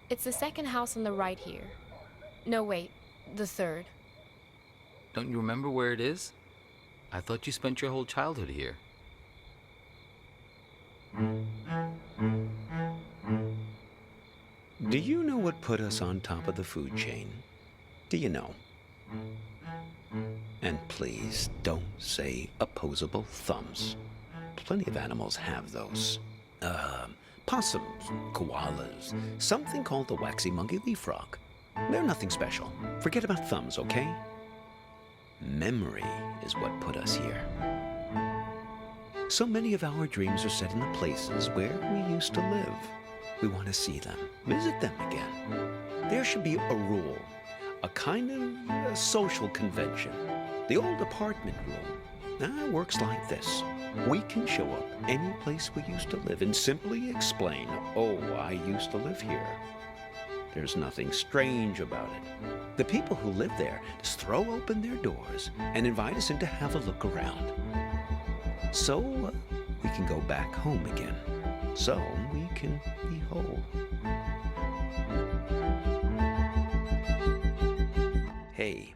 It's the second house on the right here. No, wait, the third. Don't you remember where it is? I thought you spent your whole childhood here. Do you know what put us on top of the food chain? Do you know? And please don't say opposable thumbs. Plenty of animals have those. Possums, koalas, something called the waxy monkey leaf frog. They're nothing special. Forget about thumbs, okay? Memory is what put us here. So many of our dreams are set in the places where we used to live. We want to see them, visit them again. There should be a rule, a kind of social convention. The old apartment rule works like this. We can show up any place we used to live and simply explain, oh, I used to live here. There's nothing strange about it. The people who live there just throw open their doors and invite us in to have a look around. So we can go back home again. So we can be whole. Hey,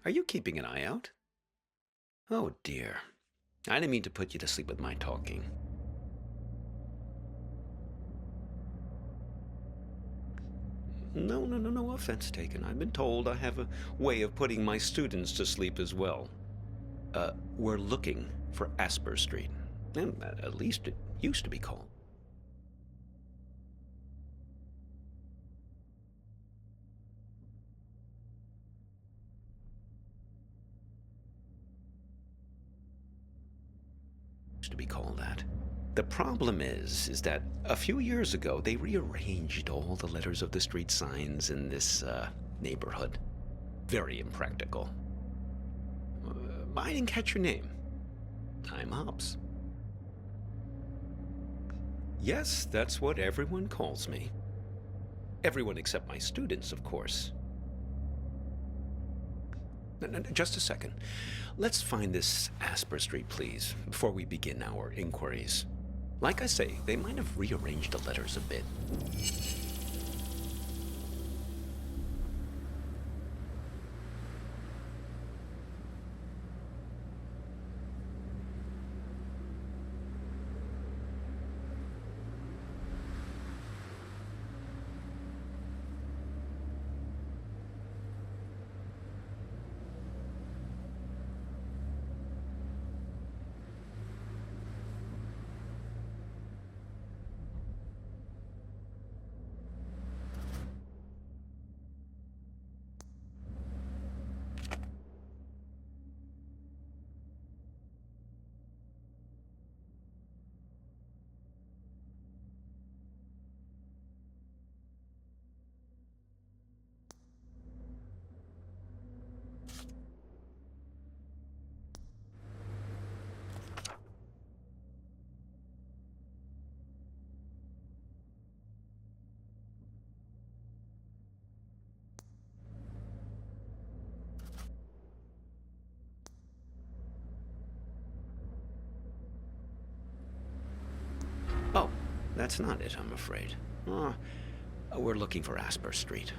are you keeping an eye out? Oh dear. I didn't mean to put you to sleep with my talking. No offense taken. I've been told I have a way of putting my students to sleep as well. We're looking for Asper Street. And at least it used to be called. To be called that. The problem is that a few years ago they rearranged all the letters of the street signs in this neighborhood. Very impractical. I didn't catch your name. I'm Hobbs. Yes, that's what everyone calls me. Everyone except my students, of course. Just a second. Let's find this Asper Street, please, before we begin our inquiries. Like I say, they might have rearranged the letters a bit. Oh, that's not it, I'm afraid. We're looking for Asper Street.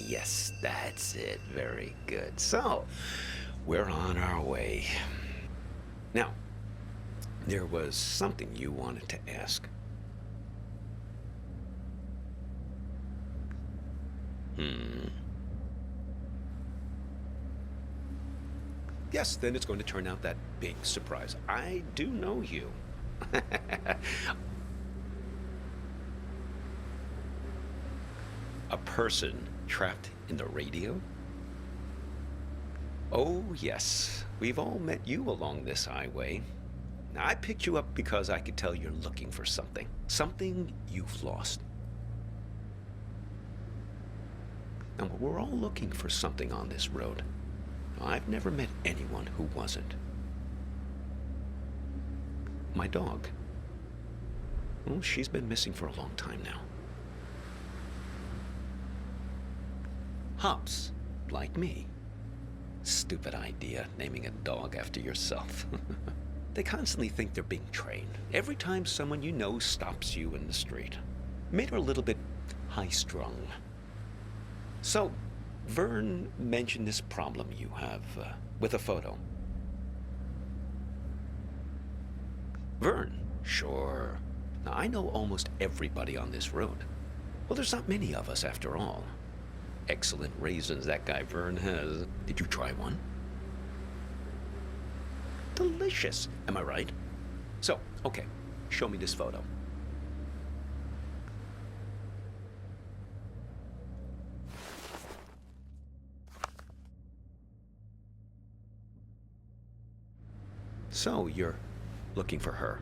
Yes, that's it. Very good. So, we're on our way. Now, there was something you wanted to ask. Yes, then it's going to turn out that big surprise. I do know you. A person trapped in the radio? Oh, yes. We've all met you along this highway. Now, I picked you up because I could tell you're looking for something. Something you've lost. Now, we're all looking for something on this road. I've never met anyone who wasn't. My dog. Well, she's been missing for a long time now. Hops, like me. Stupid idea, naming a dog after yourself. They constantly think they're being trained. Every time someone you know stops you in the street. Made her a little bit high-strung. So, Vern mentioned this problem you have with a photo. Vern? Sure. Now, I know almost everybody on this road. Well, there's not many of us after all. Excellent raisins that guy Vern has. Did you try one? Delicious. Am I right? So, okay, show me this photo. So, you're looking for her.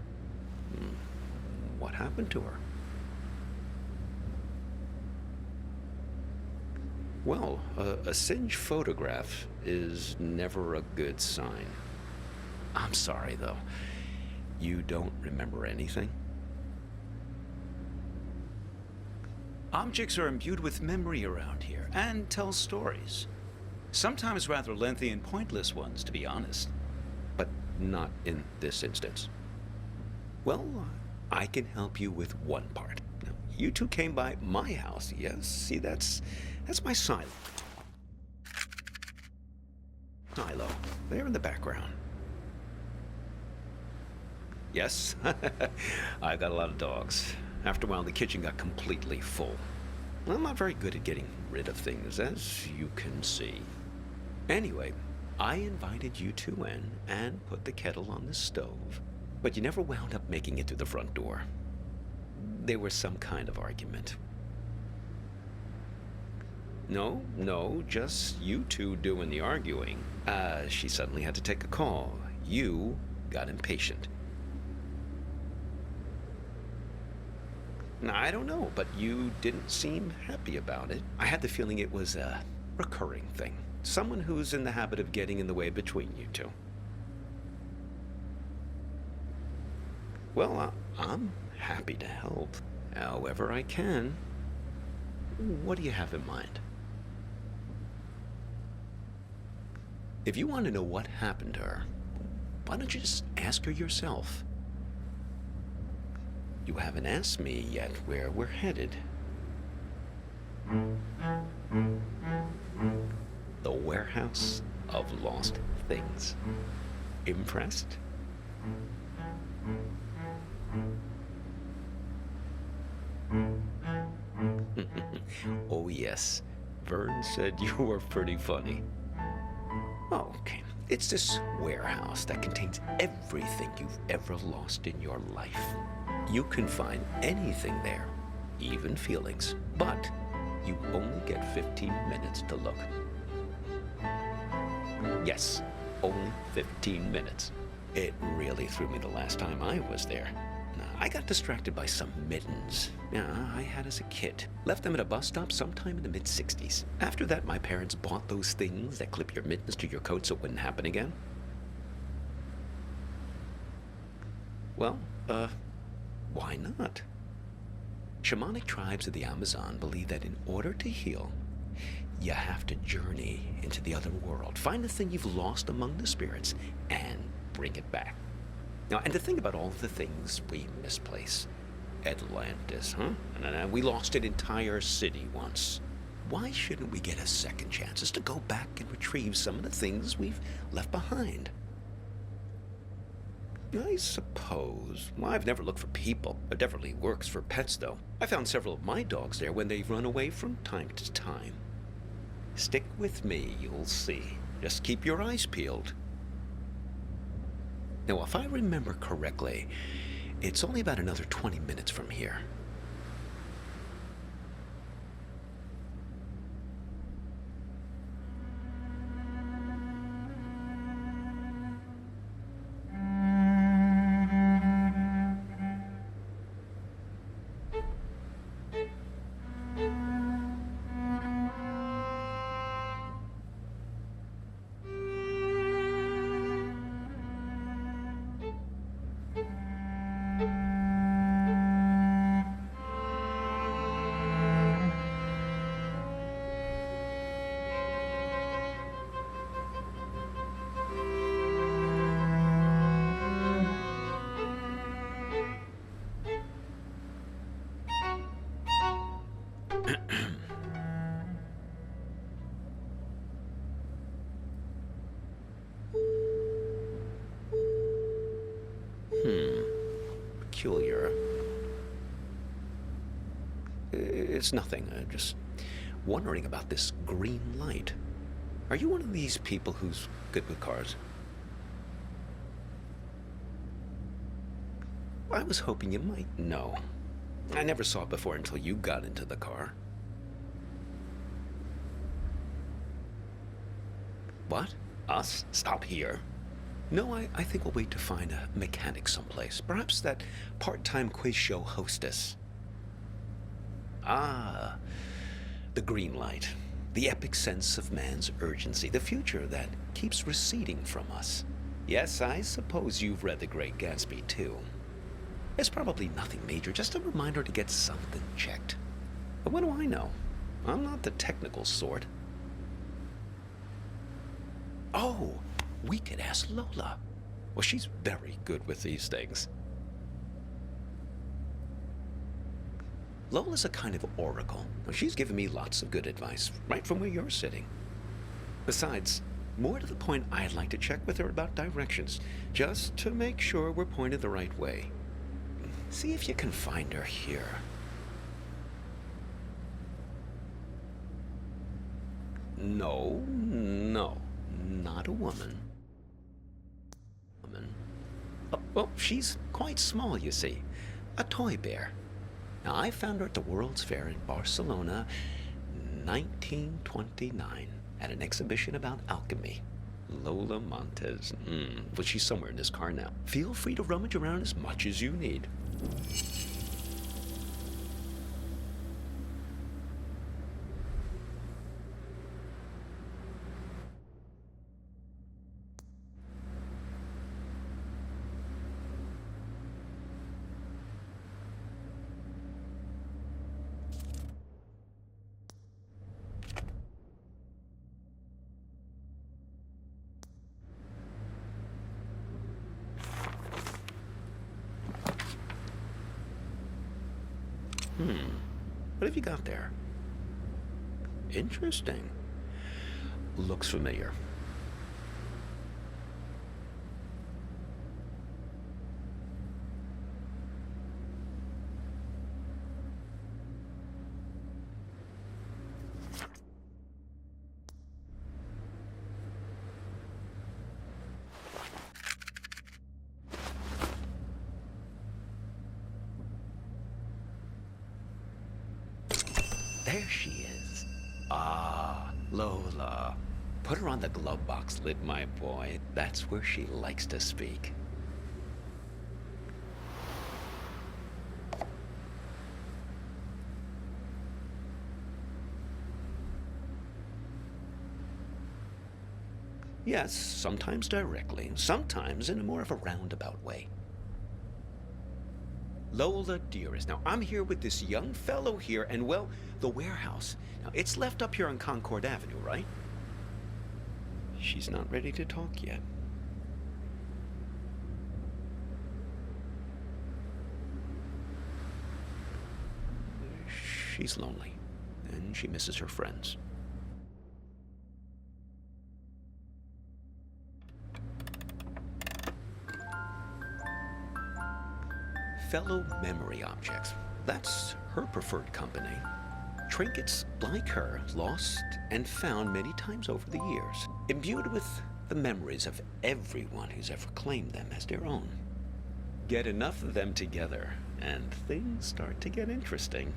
What happened to her? Well, a singed photograph is never a good sign. I'm sorry, though. You don't remember anything? Objects are imbued with memory around here, and tell stories. Sometimes rather lengthy and pointless ones, to be honest. But not in this instance. Well, I can help you with one part. Now, you two came by my house, yes? See, that's my silo. Silo, there in the background. Yes, I got a lot of dogs. After a while, the kitchen got completely full. I'm not very good at getting rid of things, as you can see. Anyway, I invited you two in and put the kettle on the stove, but you never wound up making it to the front door. There was some kind of argument. No, just you two doing the arguing. She suddenly had to take a call. You got impatient. Now, I don't know, but you didn't seem happy about it. I had the feeling it was a recurring thing. Someone who's in the habit of getting in the way between you two. Well, I'm happy to help, however I can. What do you have in mind? If you want to know what happened to her, why don't you just ask her yourself? You haven't asked me yet where we're headed. The warehouse of lost things. Impressed? Oh yes, Vern said you were pretty funny. Oh, okay. It's this warehouse that contains everything you've ever lost in your life. You can find anything there, even feelings, but you only get 15 minutes to look. Yes, only 15 minutes. It really threw me the last time I was there. I got distracted by some mittens. I had as a kid. Left them at a bus stop sometime in the mid-60s. After that, my parents bought those things that clip your mittens to your coat so it wouldn't happen again. Well, why not? Shamanic tribes of the Amazon believe that in order to heal, you have to journey into the other world, find the thing you've lost among the spirits, and bring it back. Now, and to think about all the things we misplace. Atlantis, huh? And we lost an entire city once. why shouldn't we get a second chance just to go back and retrieve some of the things we've left behind? I suppose. Well, I've never looked for people. It definitely works for pets, though. I found several of my dogs there when they've run away from time to time. Stick with me, you'll see. Just keep your eyes peeled. Now, if I remember correctly, it's only about another 20 minutes from here. Peculiar. It's nothing. Just wondering about this green light. Are you one of these people who's good with cars? I was hoping you might know. I never saw it before until you got into the car. What? Us? Stop here? No, I think we'll wait to find a mechanic someplace. Perhaps that part-time quiz show hostess. Ah, the green light. The epic sense of man's urgency. The future that keeps receding from us. Yes, I suppose you've read The Great Gatsby, too. It's probably nothing major, just a reminder to get something checked. But what do I know? I'm not the technical sort. Oh, we could ask Lola. Well, she's very good with these things. Lola's a kind of oracle. Now, she's given me lots of good advice, right from where you're sitting. Besides, more to the point, I'd like to check with her about directions, just to make sure we're pointed the right way. See if you can find her here. No, not a woman. Well, she's quite small, you see. A toy bear. Now, I found her at the World's Fair in Barcelona, 1929, at an exhibition about alchemy. Lola Montez. Well, she's somewhere in this car now. Feel free to rummage around as much as you need. What have you got there? Interesting. Looks familiar. There she is. Ah, Lola. Put her on the glove box lid, my boy. That's where she likes to speak. Yes, sometimes directly, sometimes in a more of a roundabout way. Lola, dearest, now I'm here with this young fellow here, and well, the warehouse. Now, it's left up here on Concord Avenue, right? She's not ready to talk yet. She's lonely. and she misses her friends. Fellow memory objects. That's her preferred company. Trinkets like her, lost and found many times over the years, imbued with the memories of everyone who's ever claimed them as their own. Get enough of them together, and things start to get interesting.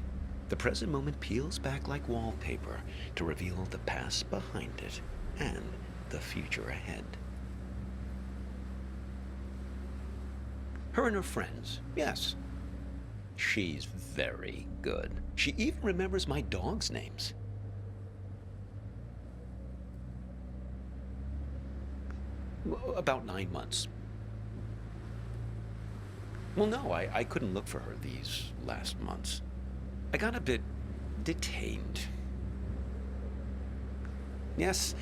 The present moment peels back like wallpaper to reveal the past behind it and the future ahead. Her and her friends, yes. She's very good. She even remembers my dog's names. About 9 months. Well, no, I couldn't look for her these last months. I got a bit detained. Yes,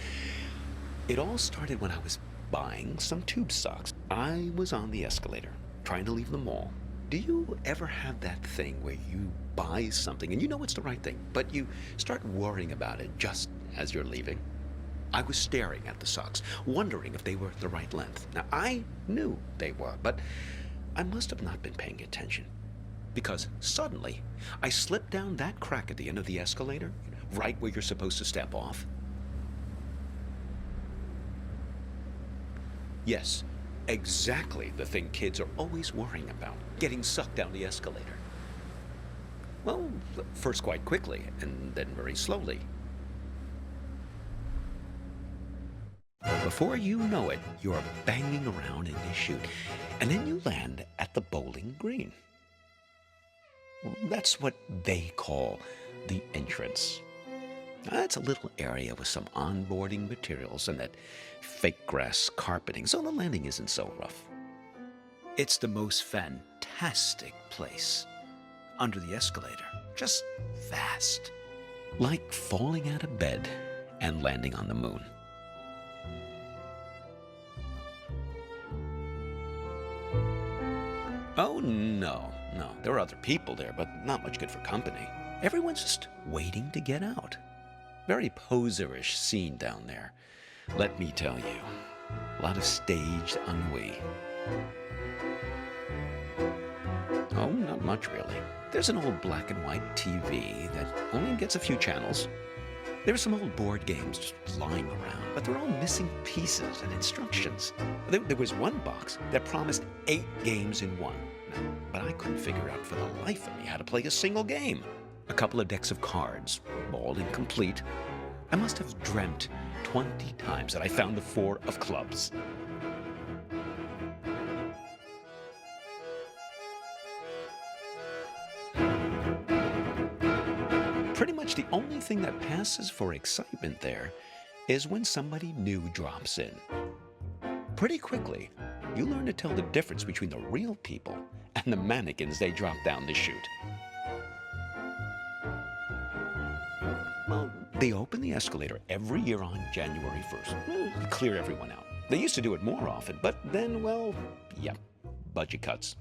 it all started when I was buying some tube socks. I was on the escalator, trying to leave the mall. Do you ever have that thing where you buy something and you know it's the right thing, but you start worrying about it just as you're leaving? I was staring at the socks, wondering if they were the right length. Now, I knew they were, but I must have not been paying attention, because suddenly I slipped down that crack at the end of the escalator, right where you're supposed to step off. Yes, exactly the thing kids are always worrying about, getting sucked down the escalator. Well, first quite quickly, and then very slowly. Before you know it, you're banging around in this chute, and then you land at the bowling green. That's what they call the entrance. It's a little area with some onboarding materials and that fake grass carpeting, so the landing isn't so rough. It's the most fantastic place. Under the escalator, just vast. Like falling out of bed and landing on the moon. Oh, no. There are other people there, but not much good for company. Everyone's just waiting to get out. Very poserish scene down there, let me tell you. A lot of staged ennui. Oh, not much really. There's an old black and white TV that only gets a few channels. There's some old board games just lying around, but they're all missing pieces and instructions. There was one box that promised 8 games in one, but I couldn't figure out for the life of me how to play a single game. A couple of decks of cards, all incomplete. I must have dreamt 20 times that I found the 4 of clubs. Pretty much the only thing that passes for excitement there is when somebody new drops in. Pretty quickly, you learn to tell the difference between the real people and the mannequins they drop down the chute. Well, they open the escalator every year on January 1st. Clear everyone out. They used to do it more often, but then, well, yeah, budget cuts.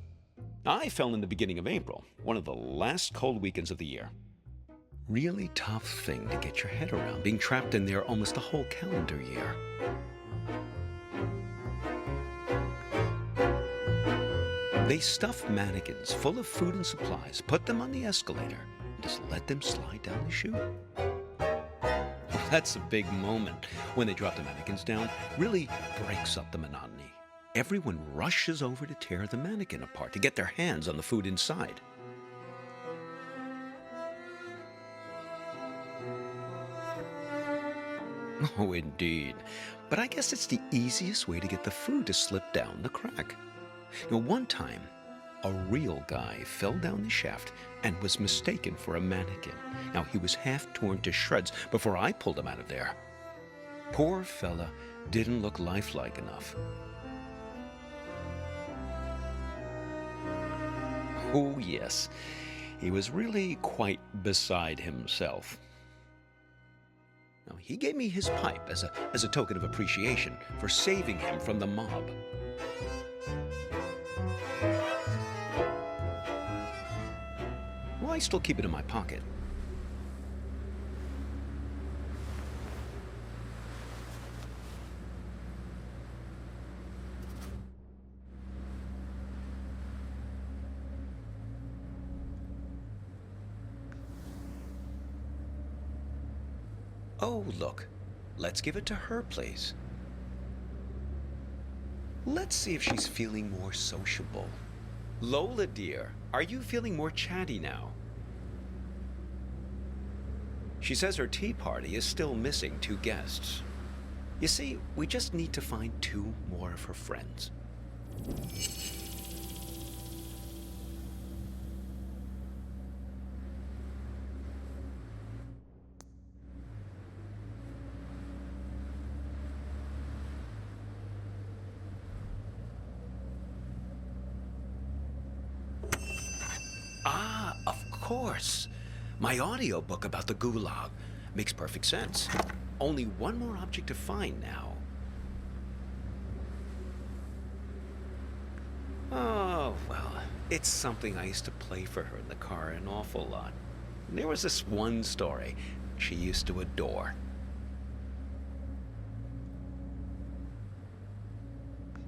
I fell in the beginning of April, one of the last cold weekends of the year. Really tough thing to get your head around, being trapped in there almost the whole calendar year. They stuff mannequins full of food and supplies, put them on the escalator, and just let them slide down the chute. That's a big moment when they drop the mannequins down. Really breaks up the monotony. Everyone rushes over to tear the mannequin apart to get their hands on the food inside. Oh, indeed. But I guess it's the easiest way to get the food to slip down the crack. One time, a real guy fell down the shaft and was mistaken for a mannequin. Now, he was half torn to shreds before I pulled him out of there. Poor fella didn't look lifelike enough. Oh, yes. He was really quite beside himself. Now, he gave me his pipe as a token of appreciation for saving him from the mob. Well, I still keep it in my pocket. Oh, look. Let's give it to her place. Let's see if she's feeling more sociable. Lola, dear, are you feeling more chatty now? She says her tea party is still missing 2 guests. You see, we just need to find 2 more of her friends. Ah, of course. My audiobook about the Gulag. Makes perfect sense. Only 1 more object to find now. Oh, well, it's something I used to play for her in the car an awful lot. There was this one story she used to adore.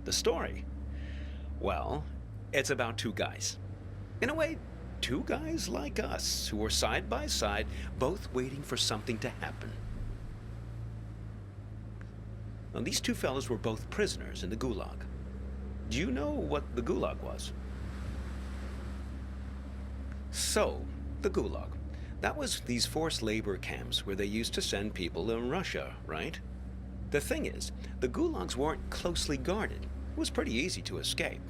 The story? Well, it's about 2 guys. In a way, 2 guys like us who were side by side, both waiting for something to happen. Now, these 2 fellas were both prisoners in the Gulag. Do you know what the Gulag was? So, the Gulag. That was these forced labor camps where they used to send people in Russia, right? The thing is, the Gulags weren't closely guarded. It was pretty easy to escape.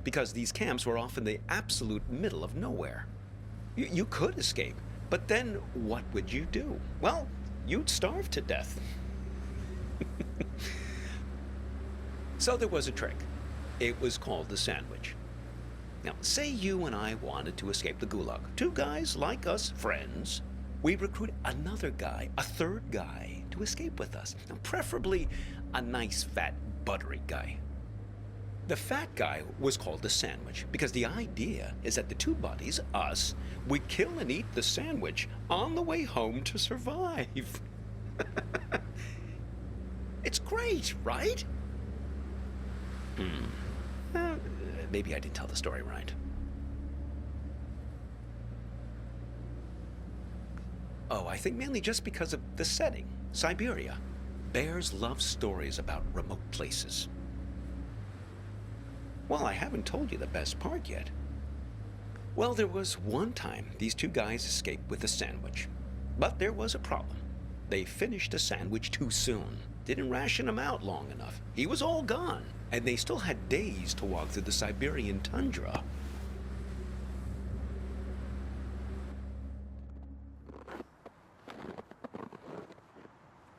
Because these camps were often the absolute middle of nowhere. You could escape, but then what would you do? Well, you'd starve to death. So there was a trick. It was called the sandwich. Now, say you and I wanted to escape the Gulag. 2 guys like us, friends. We recruit another guy, a 3rd guy, to escape with us. Now, preferably a nice, fat, buttery guy. The fat guy was called the sandwich because the idea is that the 2 buddies, us, we kill and eat the sandwich on the way home to survive. It's great, right? Maybe I didn't tell the story right. Oh, I think mainly just because of the setting, Siberia. Bears love stories about remote places. Well, I haven't told you the best part yet. Well, there was one time these 2 guys escaped with a sandwich. But there was a problem. They finished the sandwich too soon. Didn't ration him out long enough. He was all gone. And they still had days to walk through the Siberian tundra.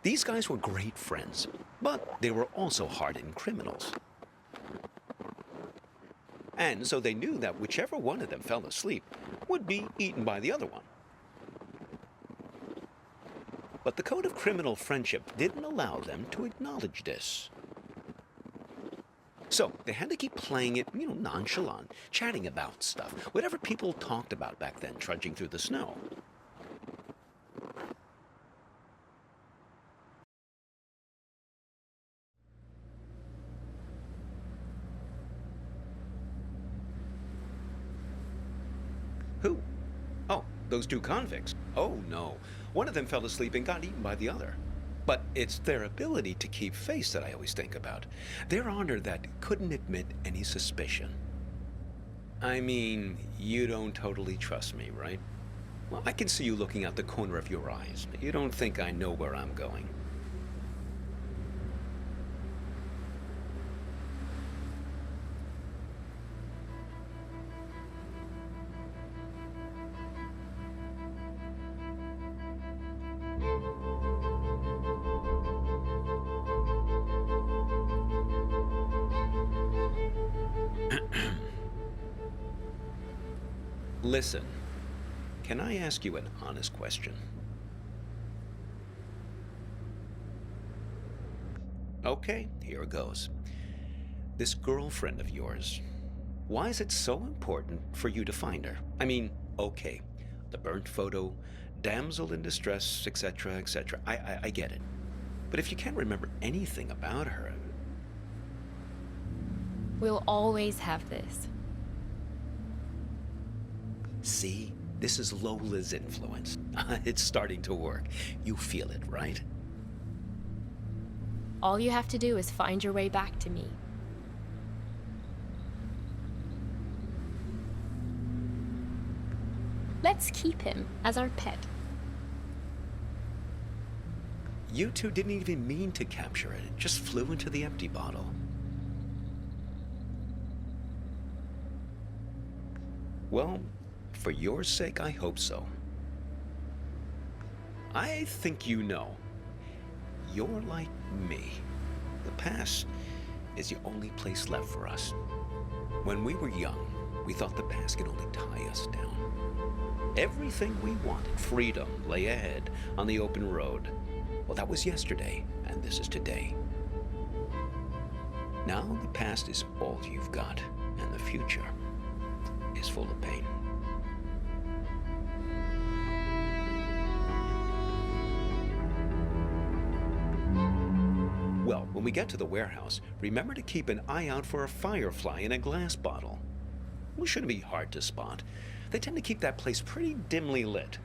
These guys were great friends, but they were also hardened criminals. And so they knew that whichever one of them fell asleep would be eaten by the other one. But the code of criminal friendship didn't allow them to acknowledge this. So they had to keep playing it, nonchalant, chatting about stuff, whatever people talked about back then, trudging through the snow. Who? Oh, those 2 convicts. Oh, no. One of them fell asleep and got eaten by the other. But it's their ability to keep face that I always think about. Their honor that couldn't admit any suspicion. I mean, you don't totally trust me, right? Well, I can see you looking out the corner of your eyes. You don't think I know where I'm going. Listen, can I ask you an honest question? Okay, here goes. This girlfriend of yours, why is it so important for you to find her? I mean, okay, the burnt photo, damsel in distress, etc., etc. I get it. But if you can't remember anything about her... We'll always have this. See? This is Lola's influence. It's starting to work. You feel it, right? All you have to do is find your way back to me. Let's keep him as our pet. You two didn't even mean to capture it. It just flew into the empty bottle. Well, for your sake, I hope so. I think you know. You're like me. The past is the only place left for us. When we were young, we thought the past could only tie us down. Everything we wanted, freedom, lay ahead on the open road. Well, that was yesterday, and this is today. Now the past is all you've got, and the future is full of pain. Well, when we get to the warehouse, remember to keep an eye out for a firefly in a glass bottle. It shouldn't be hard to spot. They tend to keep that place pretty dimly lit.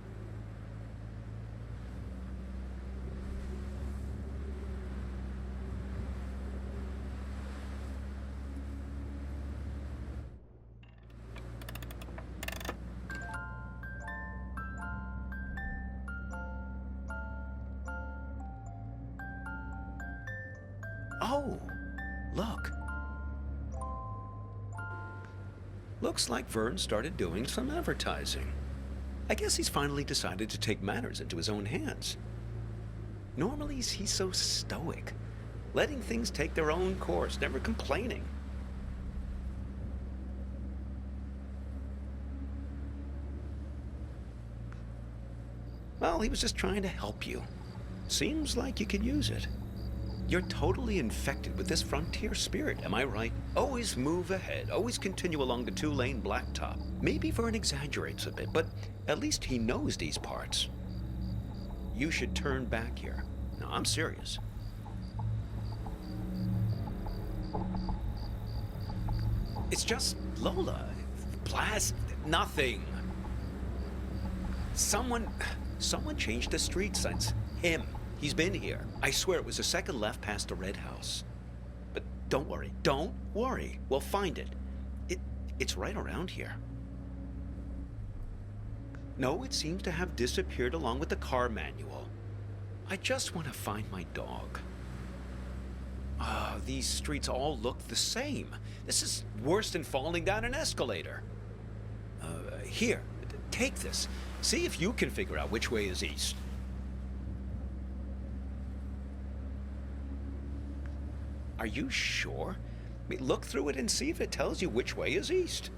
Oh, look. Looks like Vern started doing some advertising. I guess he's finally decided to take matters into his own hands. Normally, he's so stoic, letting things take their own course, never complaining. Well, he was just trying to help you. Seems like you could use it. You're totally infected with this frontier spirit, am I right? Always move ahead, always continue along the two-lane blacktop. Maybe Vern exaggerates a bit, but at least he knows these parts. You should turn back here. No, I'm serious. It's just Lola. Blast, nothing. Someone changed the street signs. Him. He's been here. I swear it was a second left past the red house. But don't worry. Don't worry. We'll find it. It's right around here. No, it seems to have disappeared along with the car manual. I just want to find my dog. These streets all look the same. This is worse than falling down an escalator. Here, take this. See if you can figure out which way is east. Are you sure? I mean, look through it and see if it tells you which way is east.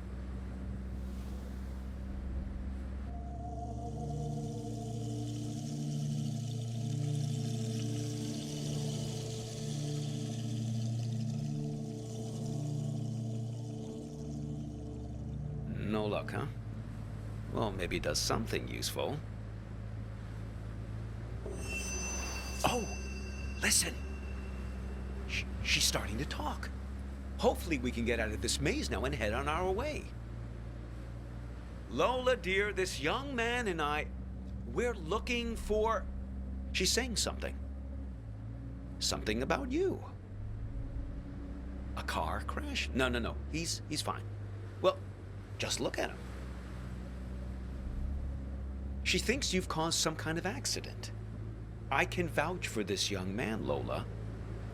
No luck, huh? Well, maybe it does something useful. Oh! Listen! She's starting to talk. Hopefully we can get out of this maze now and head on our way. Lola, dear, this young man and I, we're looking for... She's saying something. Something about you. A car crash? No. He's fine. Well, just look at him. She thinks you've caused some kind of accident. I can vouch for this young man, Lola.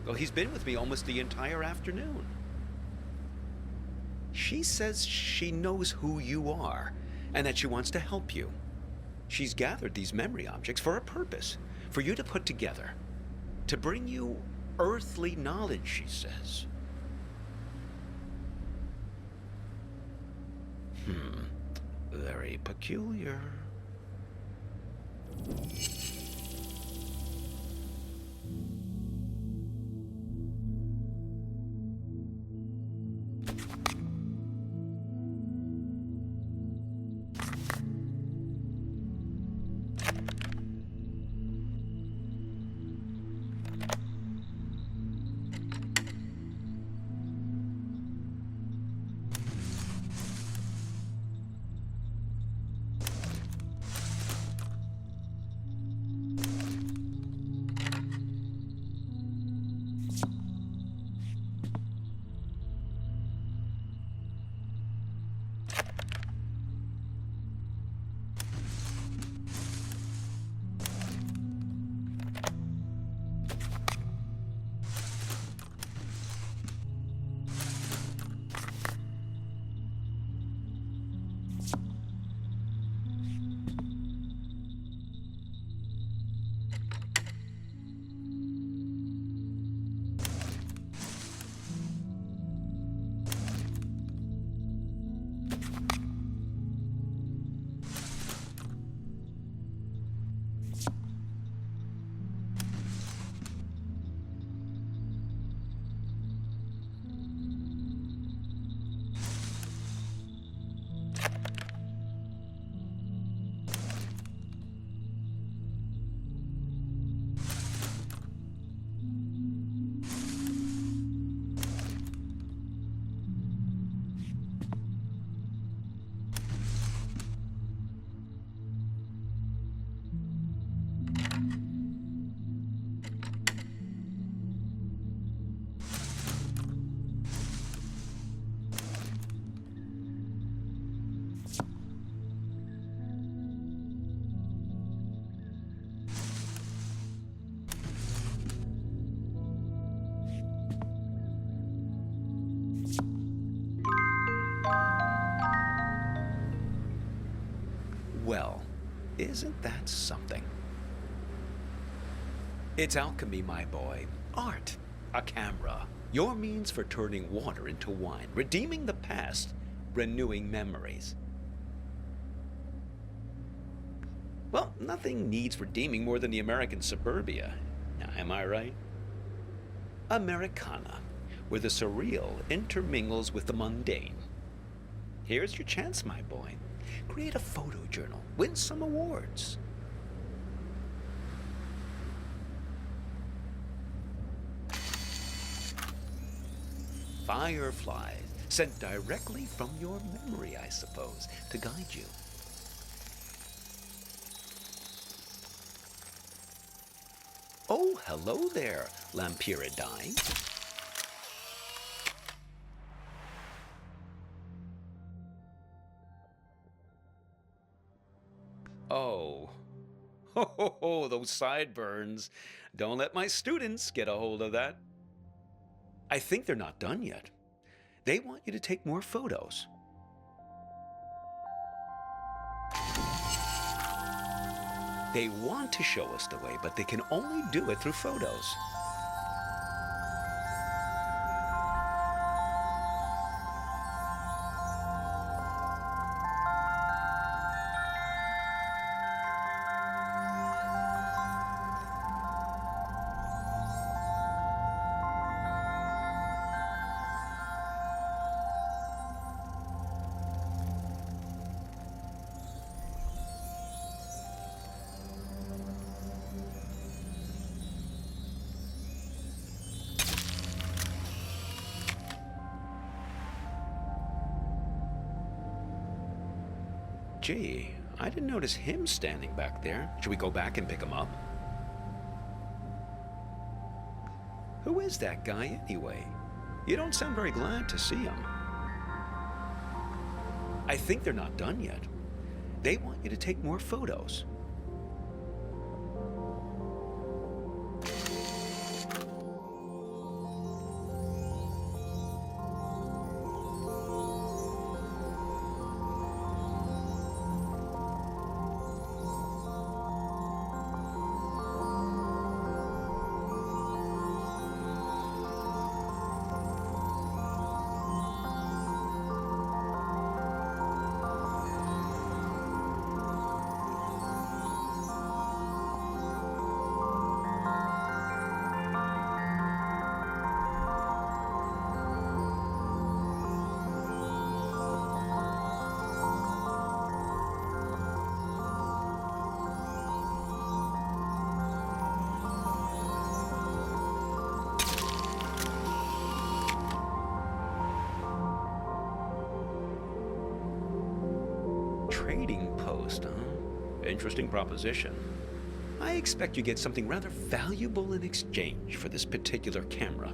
Well, he's been with me almost the entire afternoon. She says she knows who you are and that she wants to help you. She's gathered these memory objects for a purpose, for you to put together, to bring you earthly knowledge, she says. Very peculiar. Well, isn't that something? It's alchemy, my boy. Art. A camera. Your means for turning water into wine, redeeming the past, renewing memories. Well, nothing needs redeeming more than the American suburbia. Now, am I right? Americana, where the surreal intermingles with the mundane. Here's your chance, my boy. Create a photo journal. Win some awards. Fireflies, sent directly from your memory, I suppose, to guide you. Oh, hello there, Lampiridine. Oh. Ho, those sideburns. Don't let my students get a hold of that. I think they're not done yet. They want you to take more photos. They want to show us the way, but they can only do it through photos. Gee, I didn't notice him standing back there. Should we go back and pick him up? Who is that guy anyway? You don't sound very glad to see him. I think they're not done yet. They want you to take more photos. Trading post, huh? Interesting proposition. I expect you get something rather valuable in exchange for this particular camera.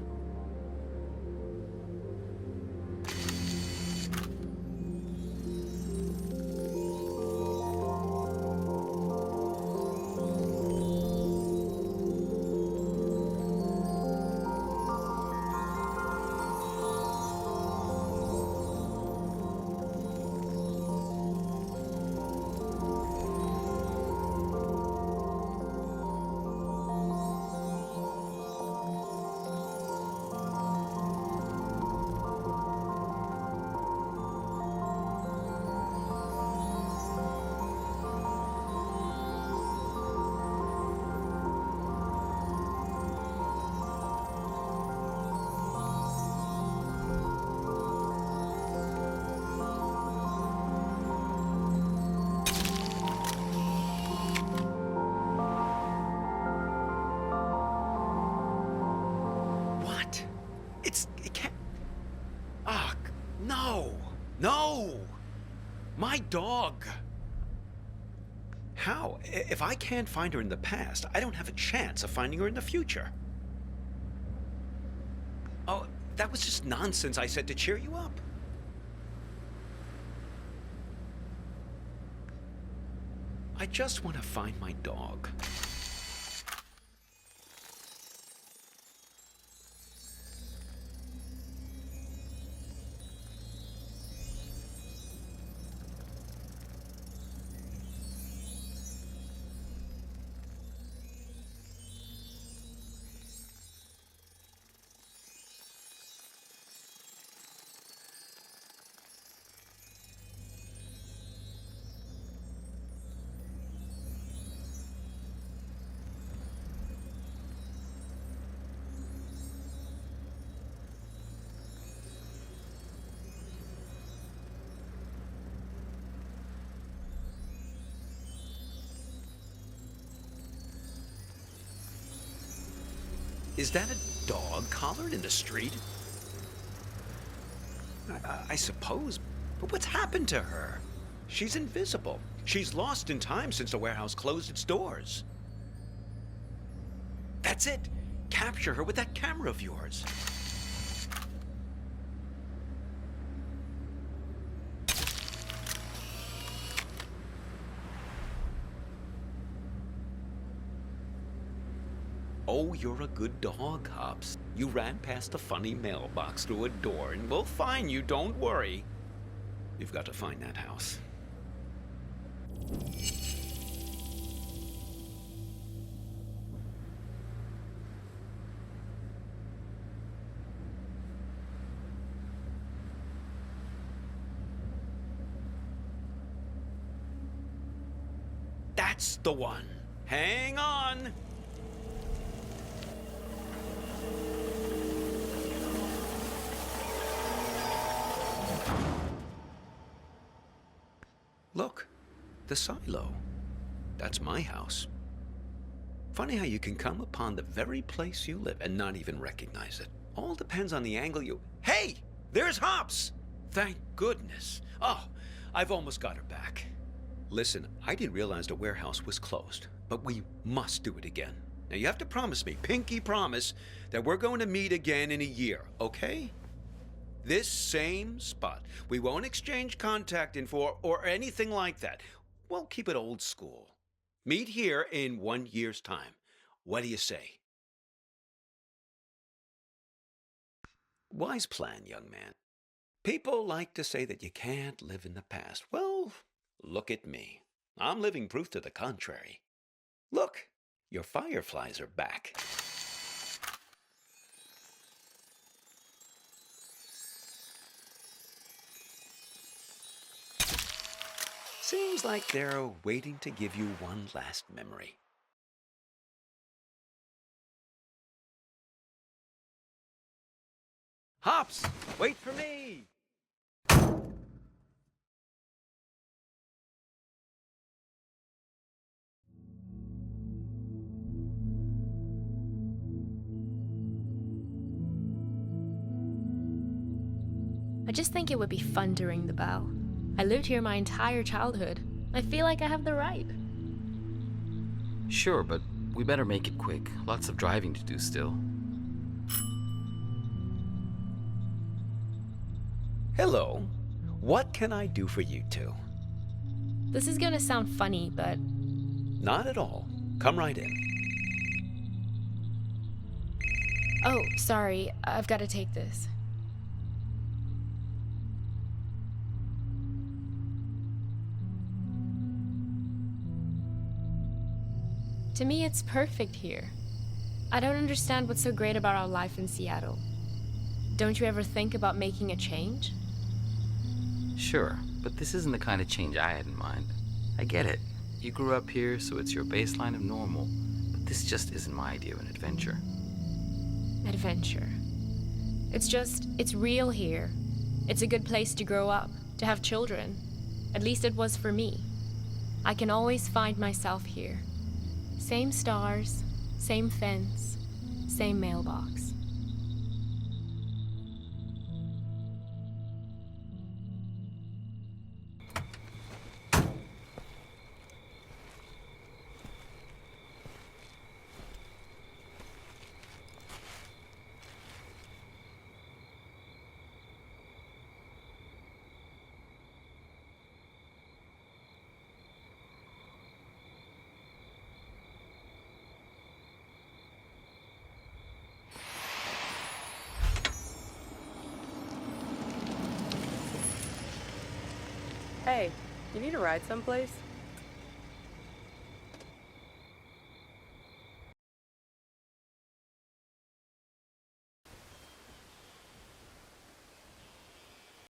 No! My dog! How? If I can't find her in the past, I don't have a chance of finding her in the future. Oh, that was just nonsense I said to cheer you up. I just want to find my dog. Is that a dog collared in the street? I suppose, but what's happened to her? She's invisible. She's lost in time since the warehouse closed its doors. That's it. Capture her with that camera of yours. Oh, you're a good dog, Hops. You ran past a funny mailbox through a door, and we'll find you, don't worry. You've got to find that house. That's the one. Hang on. Look, the silo. That's my house. Funny how you can come upon the very place you live and not even recognize it. All depends on the angle you... Hey! There's Hops! Thank goodness. Oh, I've almost got her back. Listen, I didn't realize the warehouse was closed, but we must do it again. Now you have to promise me, pinky promise, that we're going to meet again in a year, okay? This same spot. We won't exchange contact info or anything like that. We'll keep it old school. Meet here in 1 year's time. What do you say? Wise plan, young man. People like to say that you can't live in the past. Well, look at me. I'm living proof to the contrary. Look, your fireflies are back. Seems like they're waiting to give you one last memory. Hops, wait for me! I just think it would be fun to ring the bell. I lived here my entire childhood. I feel like I have the right. Sure, but we better make it quick. Lots of driving to do still. Hello. What can I do for you two? This is gonna sound funny, but Not at all. Come right in. oh, sorry, I've got to take this. To me, it's perfect here. I don't understand what's so great about our life in Seattle. Don't you ever think about making a change? Sure, but this isn't the kind of change I had in mind. I get it. You grew up here, so it's your baseline of normal. But this just isn't my idea of an adventure. Adventure. It's real here. It's a good place to grow up, to have children. At least it was for me. I can always find myself here. Same stars, same fence, same mailbox. Hey, you need a ride someplace?